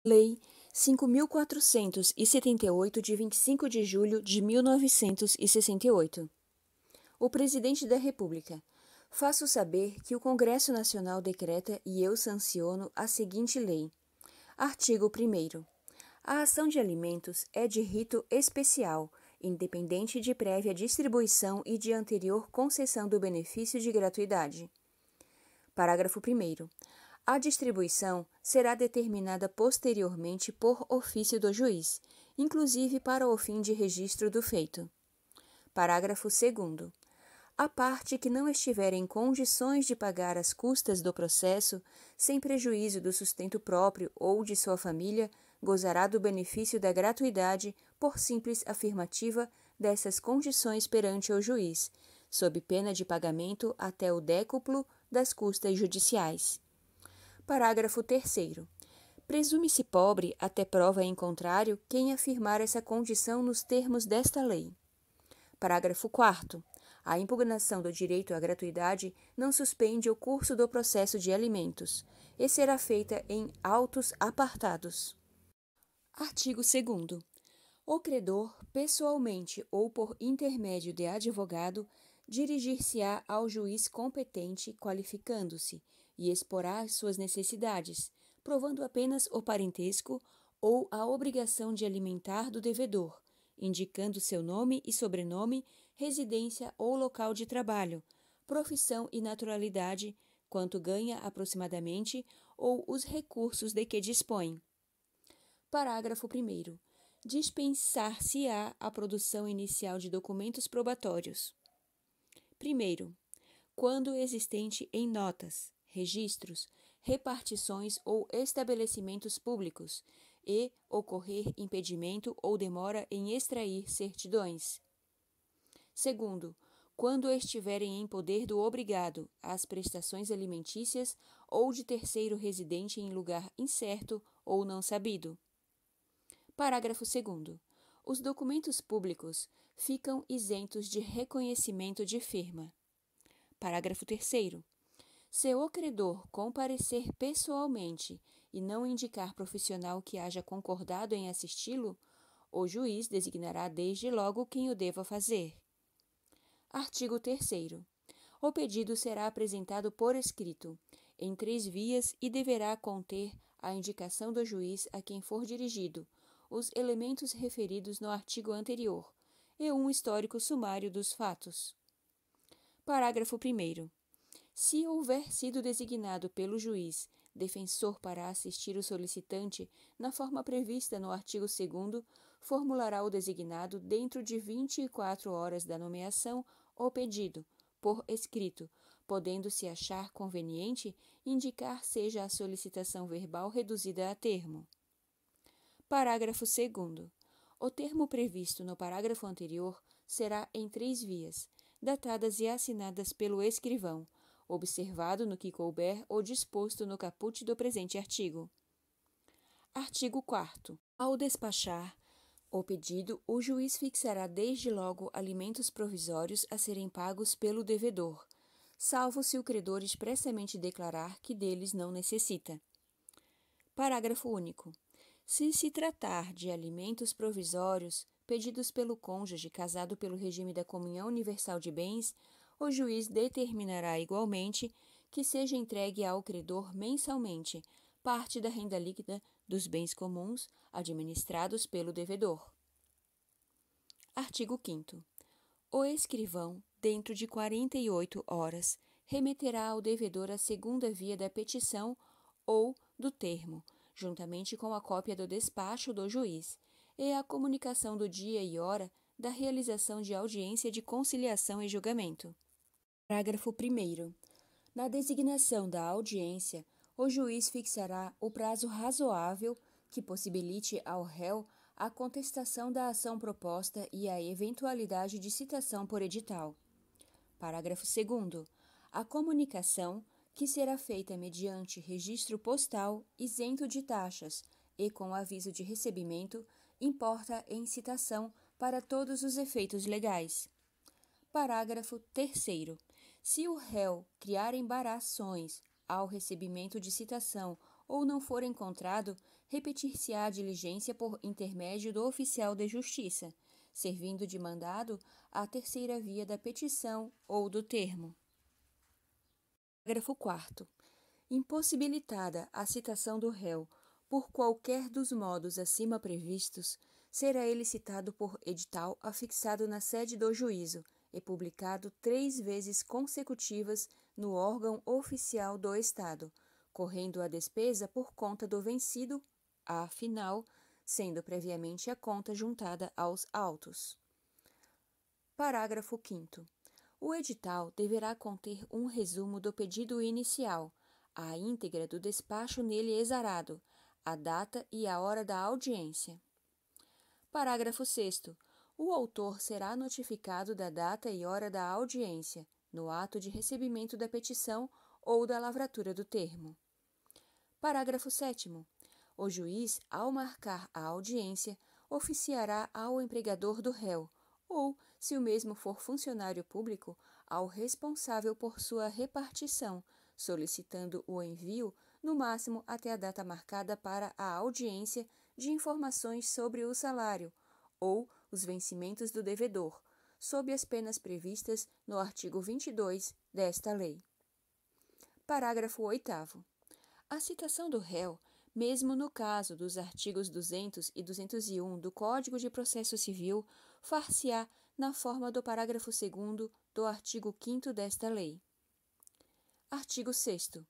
Lei 5.478, de 25 de julho de 1968. O Presidente da República: faço saber que o Congresso Nacional decreta e eu sanciono a seguinte lei. Artigo 1º. A ação de alimentos é de rito especial, independente de prévia distribuição e de anterior concessão do benefício de gratuidade. Parágrafo 1º. A distribuição será determinada posteriormente por ofício do juiz, inclusive para o fim de registro do feito. Parágrafo 2º. A parte que não estiver em condições de pagar as custas do processo, sem prejuízo do sustento próprio ou de sua família, gozará do benefício da gratuidade por simples afirmativa dessas condições perante o juiz, sob pena de pagamento até o décuplo das custas judiciais. Parágrafo 3º. Presume-se pobre, até prova em contrário, quem afirmar essa condição nos termos desta lei. Parágrafo 4º. A impugnação do direito à gratuidade não suspende o curso do processo de alimentos, e será feita em autos apartados. Artigo 2º. O credor, pessoalmente ou por intermédio de advogado, dirigir-se-á ao juiz competente, qualificando-se, e exporá as suas necessidades, provando apenas o parentesco ou a obrigação de alimentar do devedor, indicando seu nome e sobrenome, residência ou local de trabalho, profissão e naturalidade, quanto ganha aproximadamente, ou os recursos de que dispõe. Parágrafo 1º. Dispensar-se-á a produção inicial de documentos probatórios. Primeiro, quando existente em notas, registros, repartições ou estabelecimentos públicos, e ocorrer impedimento ou demora em extrair certidões. Segundo, quando estiverem em poder do obrigado as prestações alimentícias ou de terceiro residente em lugar incerto ou não sabido. Parágrafo 2º. Os documentos públicos ficam isentos de reconhecimento de firma. Parágrafo 3º. Se o credor comparecer pessoalmente e não indicar profissional que haja concordado em assisti-lo, o juiz designará desde logo quem o deva fazer. Artigo 3º. O pedido será apresentado por escrito, em 3 vias e deverá conter a indicação do juiz a quem for dirigido, os elementos referidos no artigo anterior, e um histórico sumário dos fatos. Parágrafo 1º. Se houver sido designado pelo juiz defensor para assistir o solicitante na forma prevista no artigo 2º, formulará o designado dentro de 24 horas da nomeação o pedido, por escrito, podendo-se achar conveniente indicar seja a solicitação verbal reduzida a termo. Parágrafo 2º. O termo previsto no parágrafo anterior será em 3 vias, datadas e assinadas pelo escrivão, observado no que couber ou disposto no caput do presente artigo. Artigo 4º. Ao despachar o pedido, o juiz fixará desde logo alimentos provisórios a serem pagos pelo devedor, salvo se o credor expressamente declarar que deles não necessita. Parágrafo único. Se se tratar de alimentos provisórios pedidos pelo cônjuge casado pelo regime da comunhão universal de bens, o juiz determinará igualmente que seja entregue ao credor mensalmente parte da renda líquida dos bens comuns administrados pelo devedor. Artigo 5º. O escrivão, dentro de 48 horas, remeterá ao devedor a segunda via da petição ou do termo, juntamente com a cópia do despacho do juiz, e a comunicação do dia e hora da realização de audiência de conciliação e julgamento. Parágrafo 1º. Na designação da audiência, o juiz fixará o prazo razoável que possibilite ao réu a contestação da ação proposta e a eventualidade de citação por edital. Parágrafo 2º. A comunicação, que será feita mediante registro postal isento de taxas e com aviso de recebimento, importa em citação para todos os efeitos legais. Parágrafo 3º. Se o réu criar embarações ao recebimento de citação ou não for encontrado, repetir-se-á a diligência por intermédio do oficial de justiça, servindo de mandado à terceira via da petição ou do termo. Parágrafo 4º. Impossibilitada a citação do réu por qualquer dos modos acima previstos, será ele citado por edital afixado na sede do juízo e publicado 3 vezes consecutivas no órgão oficial do Estado, correndo a despesa por conta do vencido, afinal, sendo previamente a conta juntada aos autos. Parágrafo 5º. O edital deverá conter um resumo do pedido inicial, a íntegra do despacho nele exarado, a data e a hora da audiência. Parágrafo 6º. O autor será notificado da data e hora da audiência, no ato de recebimento da petição ou da lavratura do termo. Parágrafo 7º. O juiz, ao marcar a audiência, oficiará ao empregador do réu, ou, se o mesmo for funcionário público, ao responsável por sua repartição, solicitando o envio, no máximo até a data marcada para a audiência, de informações sobre o salário ou os vencimentos do devedor, sob as penas previstas no artigo 22 desta lei. Parágrafo 8º. A citação do réu, mesmo no caso dos artigos 200 e 201 do Código de Processo Civil, far-se-á na forma do parágrafo 2º do artigo 5º desta lei. Artigo 6º.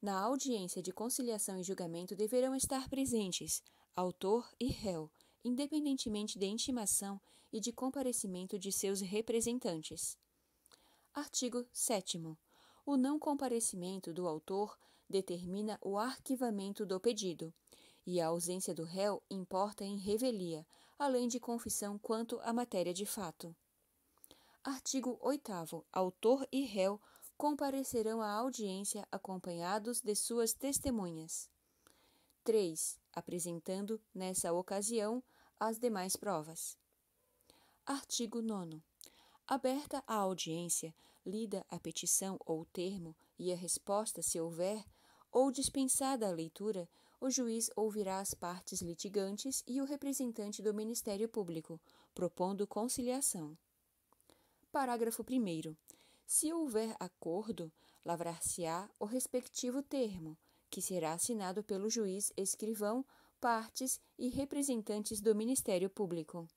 Na audiência de conciliação e julgamento deverão estar presentes autor e réu, independentemente de intimação e de comparecimento de seus representantes. Artigo 7º. O não comparecimento do autor determina o arquivamento do pedido, e a ausência do réu importa em revelia, além de confissão quanto à matéria de fato. Artigo 8º. Autor e réu comparecerão à audiência acompanhados de suas testemunhas. 3. Apresentando, nessa ocasião, as demais provas. Artigo 9º. Aberta a audiência, lida a petição ou termo e a resposta, se houver, ou dispensada a leitura, o juiz ouvirá as partes litigantes e o representante do Ministério Público, propondo conciliação. Parágrafo 1º. Se houver acordo, lavrar-se-á o respectivo termo, que será assinado pelo juiz, escrivão, partes e representantes do Ministério Público.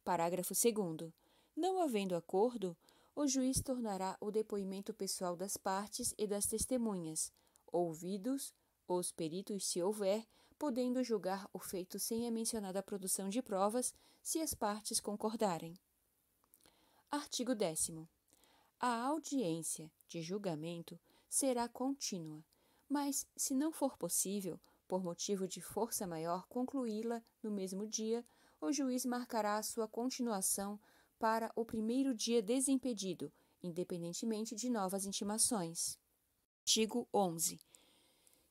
Parágrafo 2º. Não havendo acordo, o juiz tornará o depoimento pessoal das partes e das testemunhas, ouvidos os peritos se houver, podendo julgar o feito sem a mencionada produção de provas, se as partes concordarem. Artigo 10º. A audiência de julgamento será contínua, mas, se não for possível, por motivo de força maior, concluí-la no mesmo dia, o juiz marcará a sua continuação para o primeiro dia desimpedido, independentemente de novas intimações. Artigo 11.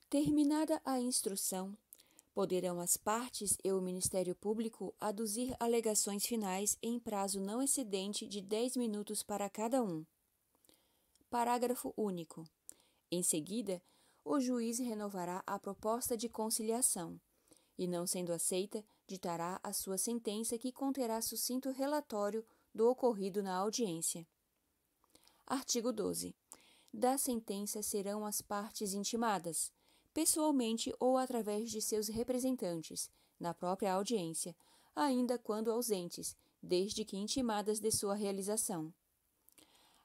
Terminada a instrução, poderão as partes e o Ministério Público aduzir alegações finais em prazo não excedente de 10 minutos para cada um. Parágrafo único. Em seguida, o juiz renovará a proposta de conciliação e, não sendo aceita, ditará a sua sentença que conterá sucinto relatório do ocorrido na audiência. Artigo 12. Da sentença serão as partes intimadas, pessoalmente ou através de seus representantes, na própria audiência, ainda quando ausentes, desde que intimadas de sua realização.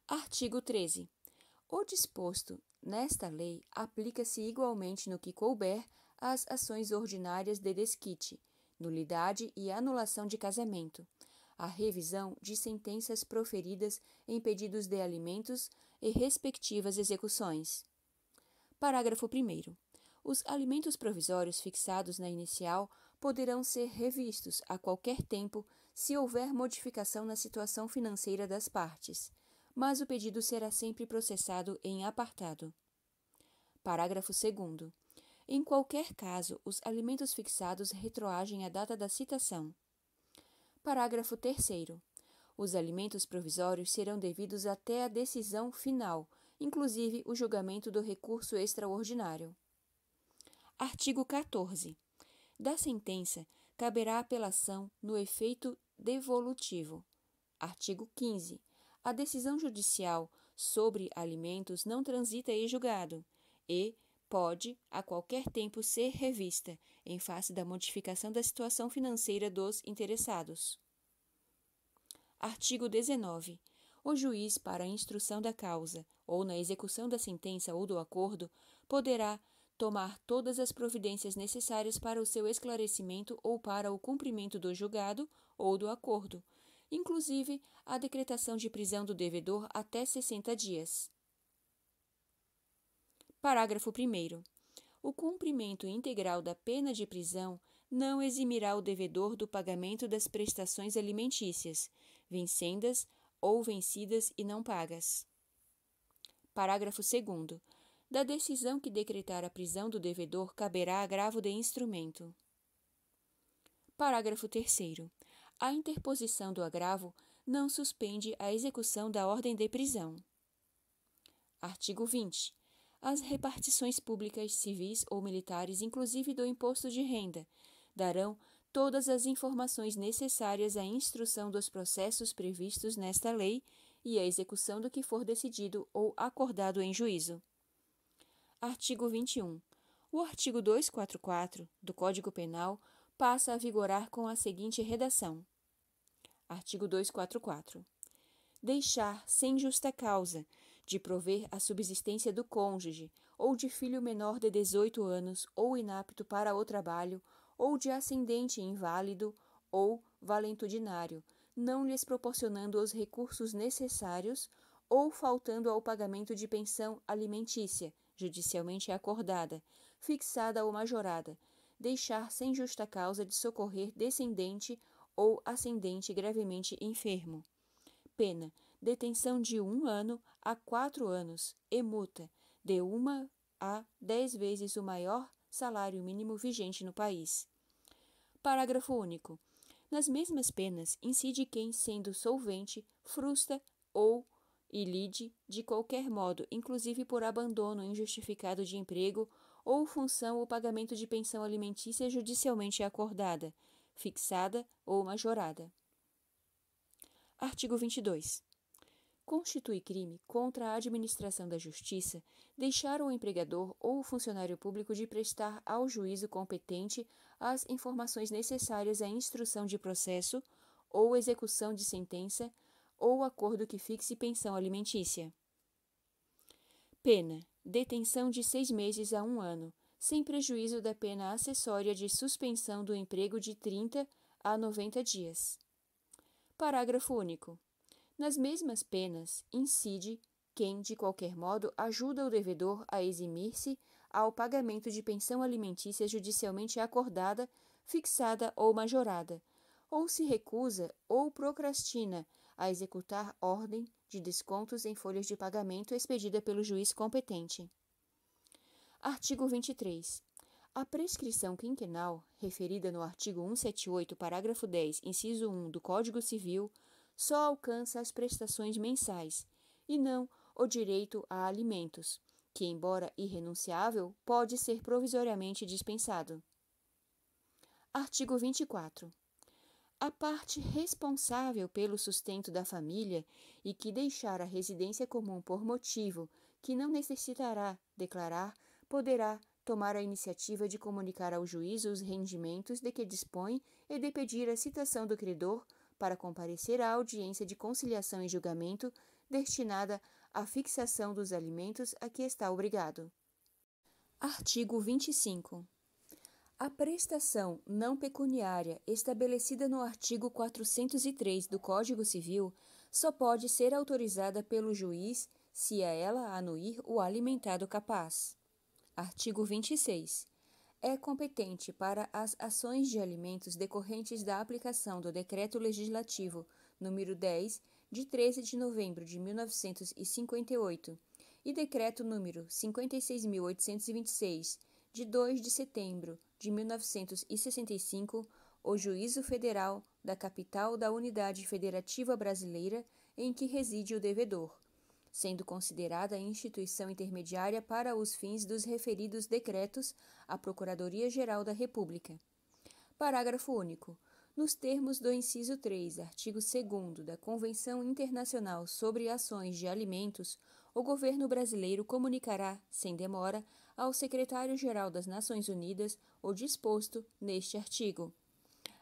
Artigo 13. O disposto nesta lei aplica-se igualmente no que couber às ações ordinárias de desquite, nulidade e anulação de casamento, a revisão de sentenças proferidas em pedidos de alimentos e respectivas execuções. Parágrafo 1º. Os alimentos provisórios fixados na inicial poderão ser revistos a qualquer tempo se houver modificação na situação financeira das partes, mas o pedido será sempre processado em apartado. Parágrafo 2º. Em qualquer caso, os alimentos fixados retroagem à data da citação. Parágrafo 3º. Os alimentos provisórios serão devidos até a decisão final, inclusive o julgamento do recurso extraordinário. Artigo 14. Da sentença, caberá apelação no efeito devolutivo. Artigo 15. A decisão judicial sobre alimentos não transita em julgado e pode, a qualquer tempo, ser revista, em face da modificação da situação financeira dos interessados. Artigo 19. O juiz, para a instrução da causa, ou na execução da sentença ou do acordo, poderá tomar todas as providências necessárias para o seu esclarecimento ou para o cumprimento do julgado ou do acordo, inclusive a decretação de prisão do devedor até 60 dias. Parágrafo 1º. O cumprimento integral da pena de prisão não eximirá o devedor do pagamento das prestações alimentícias, vincendas ou vencidas e não pagas. Parágrafo 2º. Da decisão que decretar a prisão do devedor caberá agravo de instrumento. Parágrafo 3º. A interposição do agravo não suspende a execução da ordem de prisão. Artigo 20. As repartições públicas, civis ou militares, inclusive do imposto de renda, darão todas as informações necessárias à instrução dos processos previstos nesta lei e à execução do que for decidido ou acordado em juízo. Artigo 21. O artigo 244 do Código Penal passa a vigorar com a seguinte redação. Artigo 244. Deixar sem justa causa de prover a subsistência do cônjuge ou de filho menor de 18 anos ou inapto para o trabalho ou de ascendente inválido ou valentudinário, não lhes proporcionando os recursos necessários ou faltando ao pagamento de pensão alimentícia, judicialmente acordada, fixada ou majorada, deixar sem justa causa de socorrer descendente ou ascendente gravemente enfermo. Pena, detenção de 1 ano a 4 anos e multa de 1 a 10 vezes o maior salário mínimo vigente no país. Parágrafo único. Nas mesmas penas, incide quem, sendo solvente, frustra ou ilide de qualquer modo, inclusive por abandono injustificado de emprego ou função, o pagamento de pensão alimentícia judicialmente acordada, fixada ou majorada. Artigo 22. Constitui crime contra a administração da justiça deixar o empregador ou o funcionário público de prestar ao juízo competente as informações necessárias à instrução de processo ou execução de sentença ou acordo que fixe pensão alimentícia. Pena, detenção de 6 meses a 1 ano, sem prejuízo da pena acessória de suspensão do emprego de 30 a 90 dias. Parágrafo único. Nas mesmas penas, incide quem, de qualquer modo, ajuda o devedor a eximir-se ao pagamento de pensão alimentícia judicialmente acordada, fixada ou majorada, ou se recusa ou procrastina a executar ordem de descontos em folhas de pagamento expedida pelo juiz competente. Artigo 23. A prescrição quinquenal, referida no artigo 178, parágrafo 10, inciso 1 do Código Civil, só alcança as prestações mensais, e não o direito a alimentos, que, embora irrenunciável, pode ser provisoriamente dispensado. Artigo 24. A parte responsável pelo sustento da família e que deixar a residência comum por motivo que não necessitará declarar, poderá tomar a iniciativa de comunicar ao juiz os rendimentos de que dispõe e de pedir a citação do credor para comparecer à audiência de conciliação e julgamento destinada à fixação dos alimentos a que está obrigado. Artigo 25. A prestação não pecuniária estabelecida no artigo 403 do Código Civil só pode ser autorizada pelo juiz se a ela anuir o alimentado capaz. Artigo 26. É competente para as ações de alimentos decorrentes da aplicação do Decreto Legislativo nº 10, de 13 de novembro de 1958, e Decreto nº 56.826, de 2 de setembro de 1965, o Juízo Federal da capital da Unidade Federativa Brasileira em que reside o devedor, sendo considerada a instituição intermediária para os fins dos referidos decretos a Procuradoria-Geral da República. Parágrafo único. Nos termos do inciso 3, artigo 2º da Convenção Internacional sobre Ações de Alimentos, o governo brasileiro comunicará, sem demora, ao Secretário-Geral das Nações Unidas o disposto neste artigo.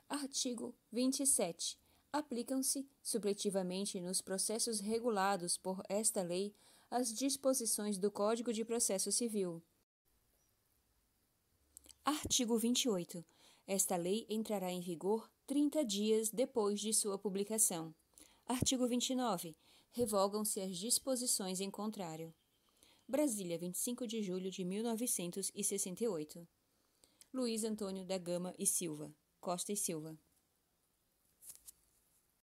Artigo 27. Aplicam-se, supletivamente nos processos regulados por esta lei, as disposições do Código de Processo Civil. Artigo 28. Esta lei entrará em vigor 30 dias depois de sua publicação. Artigo 29. Revogam-se as disposições em contrário. Brasília, 25 de julho de 1968. Luiz Antônio da Gama e Silva, Costa e Silva.